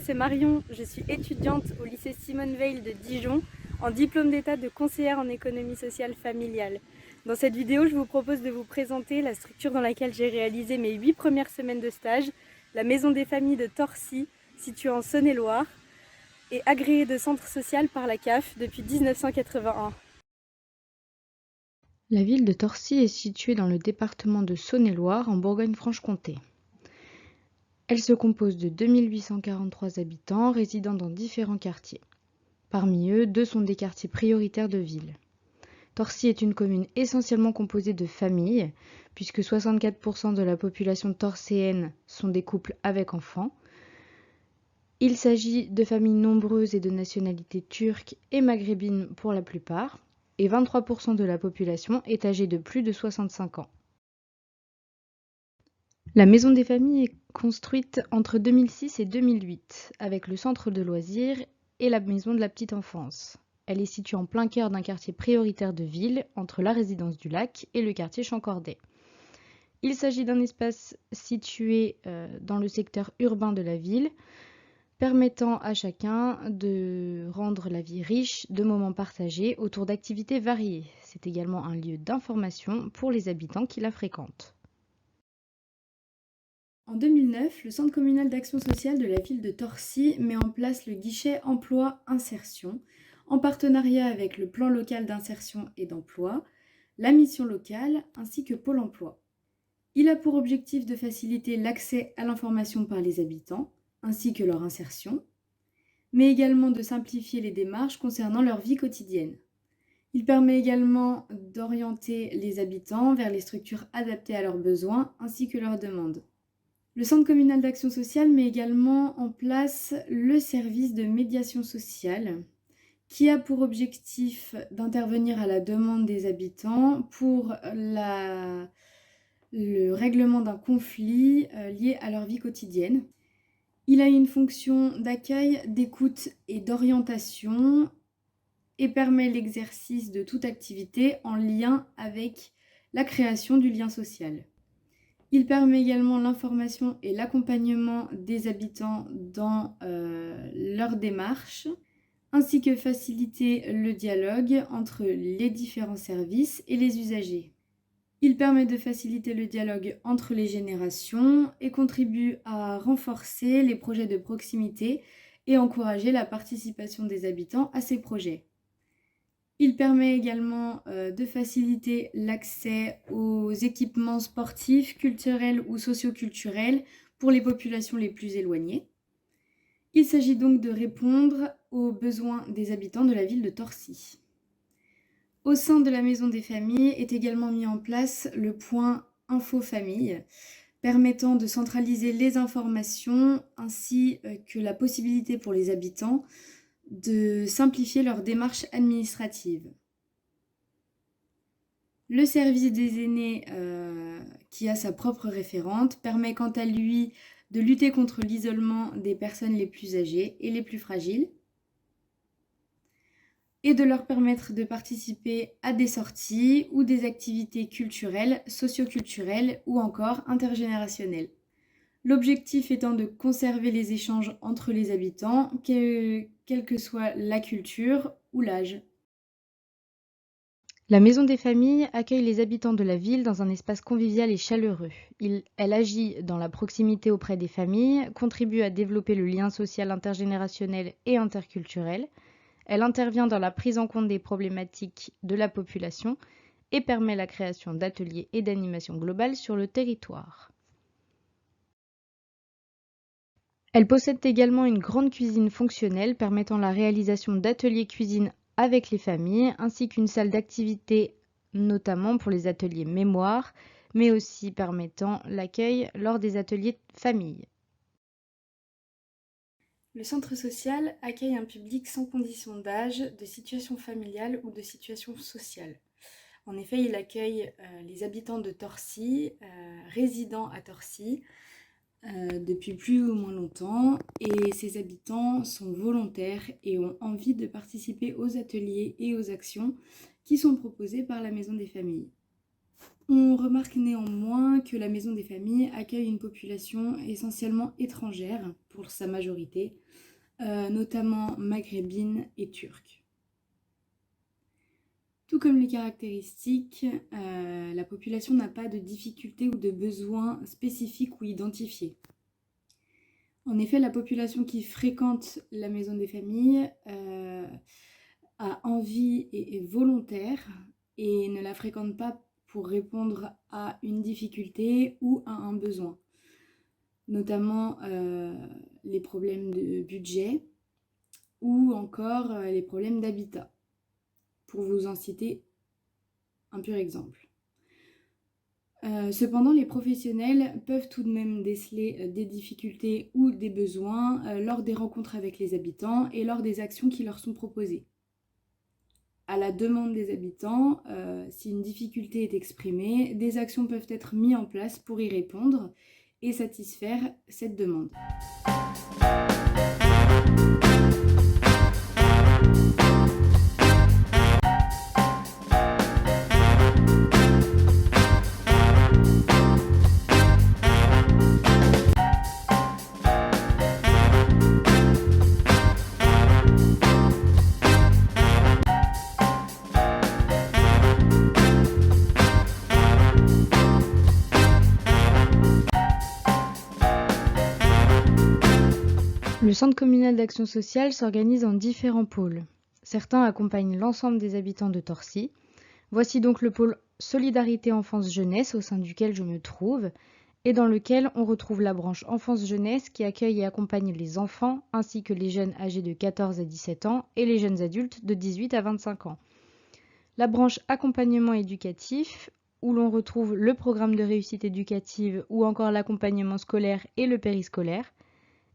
c'est Marion, je suis étudiante au lycée Simone Veil de Dijon en diplôme d'état de conseillère en économie sociale familiale. Dans cette vidéo, je vous propose de vous présenter la structure dans laquelle j'ai réalisé mes 8 premières semaines de stage, la Maison des familles de Torcy, située en Saône-et-Loire, et agréée de centre social par la CAF depuis 1981. La ville de Torcy est située dans le département de Saône-et-Loire, en Bourgogne-Franche-Comté. Elle se compose de 2843 habitants résidant dans différents quartiers. Parmi eux, 2 sont des quartiers prioritaires de ville. Torcy est une commune essentiellement composée de familles, puisque 64% de la population torcéenne sont des couples avec enfants. Il s'agit de familles nombreuses et de nationalité turque et maghrébine pour la plupart, et 23% de la population est âgée de plus de 65 ans. La Maison des familles est construite entre 2006 et 2008, avec le centre de loisirs et la maison de la petite enfance. Elle est située en plein cœur d'un quartier prioritaire de ville, entre la résidence du Lac et le quartier Chancordé. Il s'agit d'un espace situé dans le secteur urbain de la ville, permettant à chacun de rendre la vie riche de moments partagés autour d'activités variées. C'est également un lieu d'information pour les habitants qui la fréquentent. En 2009, le Centre communal d'action sociale de la ville de Torcy met en place le guichet emploi-insertion, en partenariat avec le plan local d'insertion et d'emploi, la mission locale ainsi que Pôle emploi. Il a pour objectif de faciliter l'accès à l'information par les habitants, ainsi que leur insertion, mais également de simplifier les démarches concernant leur vie quotidienne. Il permet également d'orienter les habitants vers les structures adaptées à leurs besoins ainsi que leurs demandes. Le Centre communal d'action sociale met également en place le service de médiation sociale qui a pour objectif d'intervenir à la demande des habitants pour le règlement d'un conflit lié à leur vie quotidienne. Il a une fonction d'accueil, d'écoute et d'orientation et permet l'exercice de toute activité en lien avec la création du lien social. Il permet également l'information et l'accompagnement des habitants dans leur démarche, ainsi que faciliter le dialogue entre les différents services et les usagers. Il permet de faciliter le dialogue entre les générations et contribue à renforcer les projets de proximité et encourager la participation des habitants à ces projets. Il permet également de faciliter l'accès aux équipements sportifs, culturels ou socioculturels pour les populations les plus éloignées. Il s'agit donc de répondre aux besoins des habitants de la ville de Torcy. Au sein de la Maison des familles est également mis en place le point Info Famille, permettant de centraliser les informations ainsi que la possibilité pour les habitants de simplifier leurs démarches administratives. Le service des aînés, qui a sa propre référente, permet quant à lui de lutter contre l'isolement des personnes les plus âgées et les plus fragiles et de leur permettre de participer à des sorties ou des activités culturelles, socioculturelles ou encore intergénérationnelles. L'objectif étant de conserver les échanges entre les habitants, quelle que soit la culture ou l'âge. La Maison des familles accueille les habitants de la ville dans un espace convivial et chaleureux. Elle agit dans la proximité auprès des familles, contribue à développer le lien social intergénérationnel et interculturel. Elle intervient dans la prise en compte des problématiques de la population et permet la création d'ateliers et d'animations globales sur le territoire. Elle possède également une grande cuisine fonctionnelle permettant la réalisation d'ateliers cuisine avec les familles, ainsi qu'une salle d'activité notamment pour les ateliers mémoire, mais aussi permettant l'accueil lors des ateliers famille. Le centre social accueille un public sans condition d'âge, de situation familiale ou de situation sociale. En effet, il accueille les habitants de Torcy, résidant à Torcy, depuis plus ou moins longtemps, et ces habitants sont volontaires et ont envie de participer aux ateliers et aux actions qui sont proposées par la Maison des familles. On remarque néanmoins que la Maison des familles accueille une population essentiellement étrangère, pour sa majorité, notamment maghrébine et turque. Tout comme les caractéristiques, la population n'a pas de difficultés ou de besoins spécifiques ou identifiés. En effet, la population qui fréquente la Maison des familles a envie et est volontaire et ne la fréquente pas pour répondre à une difficulté ou à un besoin, notamment les problèmes de budget ou encore les problèmes d'habitat, pour vous en citer un pur exemple. Cependant, les professionnels peuvent tout de même déceler des difficultés ou des besoins lors des rencontres avec les habitants et lors des actions qui leur sont proposées. À la demande des habitants, si une difficulté est exprimée, des actions peuvent être mises en place pour y répondre et satisfaire cette demande. Le centre communal d'action sociale s'organise en différents pôles. Certains accompagnent l'ensemble des habitants de Torcy. Voici donc le pôle Solidarité Enfance-Jeunesse au sein duquel je me trouve et dans lequel on retrouve la branche Enfance-Jeunesse qui accueille et accompagne les enfants ainsi que les jeunes âgés de 14 à 17 ans et les jeunes adultes de 18 à 25 ans. La branche Accompagnement éducatif où l'on retrouve le programme de réussite éducative ou encore l'accompagnement scolaire et le périscolaire.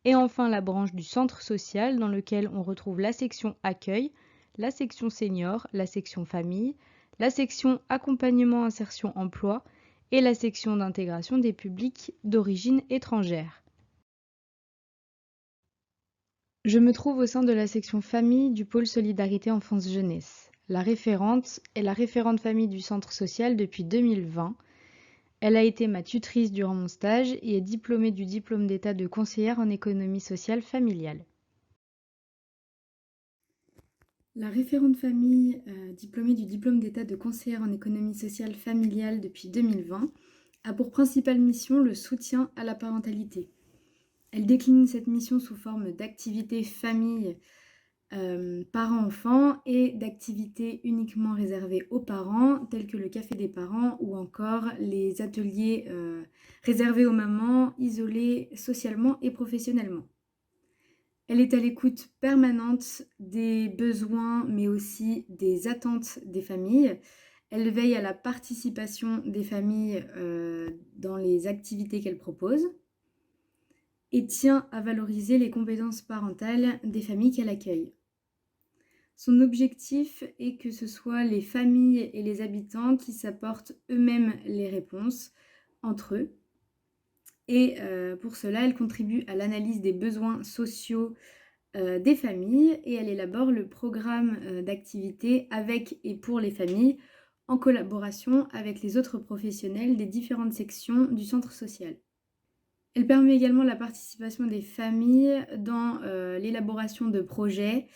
Et enfin la branche du centre social dans lequel on retrouve la section accueil, la section senior, la section famille, la section accompagnement insertion emploi et la section d'intégration des publics d'origine étrangère. Je me trouve au sein de la section famille du pôle Solidarité Enfance-Jeunesse. La référente est la référente famille du centre social depuis 2020. Elle a été ma tutrice durant mon stage et est diplômée du diplôme d'état de conseillère en économie sociale familiale. La référente famille, diplômée du diplôme d'état de conseillère en économie sociale familiale depuis 2020, a pour principale mission le soutien à la parentalité. Elle décline cette mission sous forme d'activités famille, parents-enfants et d'activités uniquement réservées aux parents, telles que le café des parents ou encore les ateliers réservés aux mamans isolées socialement et professionnellement. Elle est à l'écoute permanente des besoins, mais aussi des attentes des familles. Elle veille à la participation des familles dans les activités qu'elle propose et tient à valoriser les compétences parentales des familles qu'elle accueille. Son objectif est que ce soit les familles et les habitants qui s'apportent eux-mêmes les réponses entre eux. Et pour cela, elle contribue à l'analyse des besoins sociaux des familles et elle élabore le programme d'activité avec et pour les familles en collaboration avec les autres professionnels des différentes sections du centre social. Elle permet également la participation des familles dans l'élaboration de projets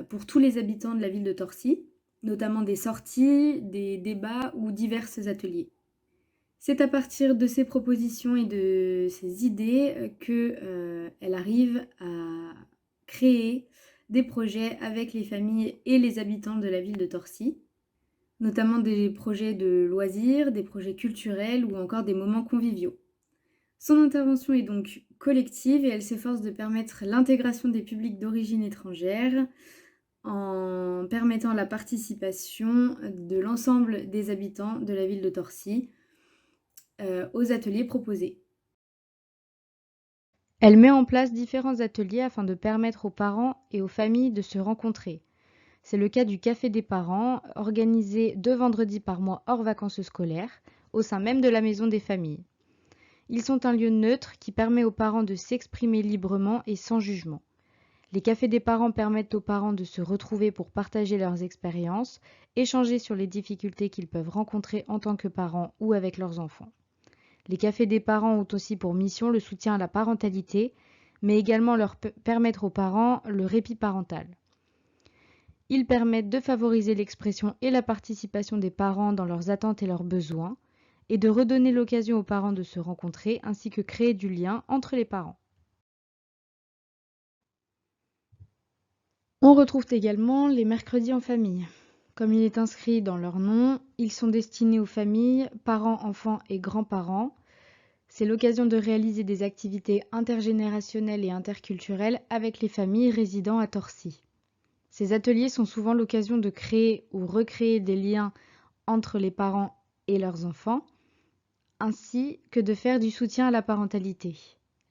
pour tous les habitants de la ville de Torcy, notamment des sorties, des débats ou divers ateliers. C'est à partir de ces propositions et de ces idées qu'elle arrive à créer des projets avec les familles et les habitants de la ville de Torcy, notamment des projets de loisirs, des projets culturels ou encore des moments conviviaux. Son intervention est donc collective et elle s'efforce de permettre l'intégration des publics d'origine étrangère en permettant la participation de l'ensemble des habitants de la ville de Torcy aux ateliers proposés. Elle met en place différents ateliers afin de permettre aux parents et aux familles de se rencontrer. C'est le cas du Café des parents, organisé 2 vendredis par mois hors vacances scolaires, au sein même de la Maison des familles. Ils sont un lieu neutre qui permet aux parents de s'exprimer librement et sans jugement. Les cafés des parents permettent aux parents de se retrouver pour partager leurs expériences, échanger sur les difficultés qu'ils peuvent rencontrer en tant que parents ou avec leurs enfants. Les cafés des parents ont aussi pour mission le soutien à la parentalité, mais également permettre aux parents le répit parental. Ils permettent de favoriser l'expression et la participation des parents dans leurs attentes et leurs besoins, et de redonner l'occasion aux parents de se rencontrer, ainsi que créer du lien entre les parents. On retrouve également les mercredis en famille. Comme il est inscrit dans leur nom, ils sont destinés aux familles, parents, enfants et grands-parents. C'est l'occasion de réaliser des activités intergénérationnelles et interculturelles avec les familles résidant à Torcy. Ces ateliers sont souvent l'occasion de créer ou recréer des liens entre les parents et leurs enfants, ainsi que de faire du soutien à la parentalité,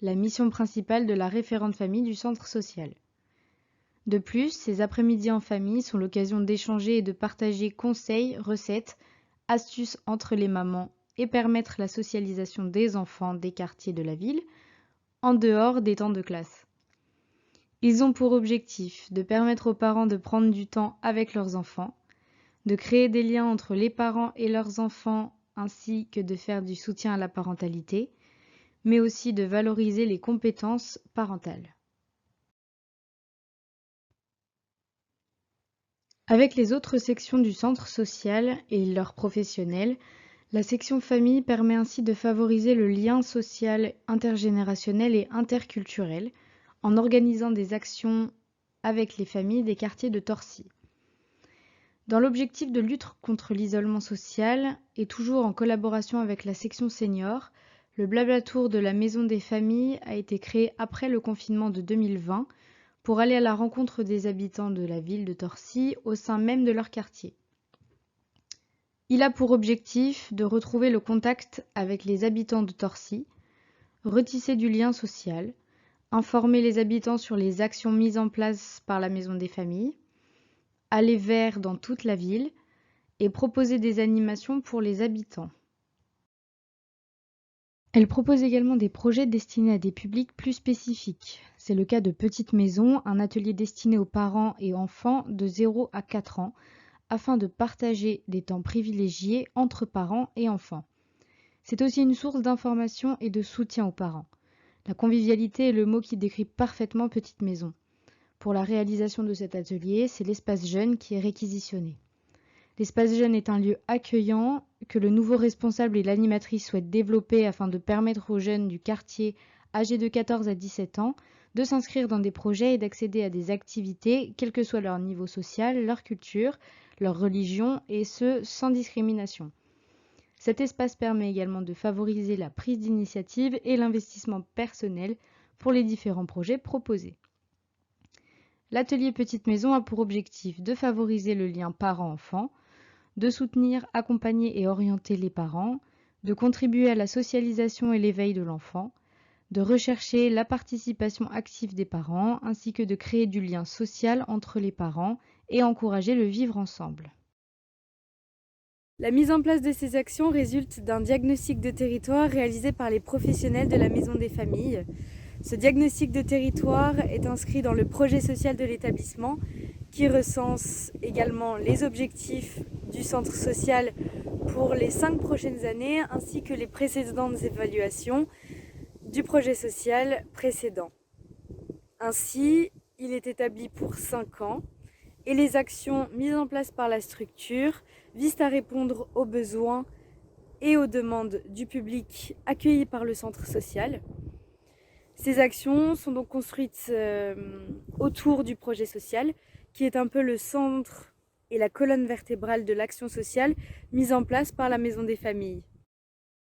la mission principale de la référente famille du centre social. De plus, ces après-midi en famille sont l'occasion d'échanger et de partager conseils, recettes, astuces entre les mamans et permettre la socialisation des enfants des quartiers de la ville en dehors des temps de classe. Ils ont pour objectif de permettre aux parents de prendre du temps avec leurs enfants, de créer des liens entre les parents et leurs enfants ainsi que de faire du soutien à la parentalité, mais aussi de valoriser les compétences parentales. Avec les autres sections du centre social et leurs professionnels, la section famille permet ainsi de favoriser le lien social intergénérationnel et interculturel en organisant des actions avec les familles des quartiers de Torcy. Dans l'objectif de lutte contre l'isolement social et toujours en collaboration avec la section senior, le Blabla Tour de la Maison des Familles a été créé après le confinement de 2020 pour aller à la rencontre des habitants de la ville de Torcy au sein même de leur quartier. Il a pour objectif de retrouver le contact avec les habitants de Torcy, retisser du lien social, informer les habitants sur les actions mises en place par la Maison des Familles, aller vers dans toute la ville et proposer des animations pour les habitants. Elle propose également des projets destinés à des publics plus spécifiques. C'est le cas de Petite Maison, un atelier destiné aux parents et enfants de 0 à 4 ans, afin de partager des temps privilégiés entre parents et enfants. C'est aussi une source d'information et de soutien aux parents. La convivialité est le mot qui décrit parfaitement Petite Maison. Pour la réalisation de cet atelier, c'est l'espace jeune qui est réquisitionné. L'espace jeune est un lieu accueillant que le nouveau responsable et l'animatrice souhaitent développer afin de permettre aux jeunes du quartier âgés de 14 à 17 ans de s'inscrire dans des projets et d'accéder à des activités, quel que soit leur niveau social, leur culture, leur religion, et ce, sans discrimination. Cet espace permet également de favoriser la prise d'initiative et l'investissement personnel pour les différents projets proposés. L'atelier Petite Maison a pour objectif de favoriser le lien parent-enfant, de soutenir, accompagner et orienter les parents, de contribuer à la socialisation et l'éveil de l'enfant, de rechercher la participation active des parents, ainsi que de créer du lien social entre les parents et encourager le vivre ensemble. La mise en place de ces actions résulte d'un diagnostic de territoire réalisé par les professionnels de la Maison des Familles. Ce diagnostic de territoire est inscrit dans le projet social de l'établissement qui recense également les objectifs du centre social pour les 5 prochaines années ainsi que les précédentes évaluations du projet social précédent. Ainsi, il est établi pour 5 ans et les actions mises en place par la structure visent à répondre aux besoins et aux demandes du public accueilli par le centre social. Ces actions sont donc construites autour du projet social, qui est un peu le centre et la colonne vertébrale de l'action sociale mise en place par la Maison des Familles.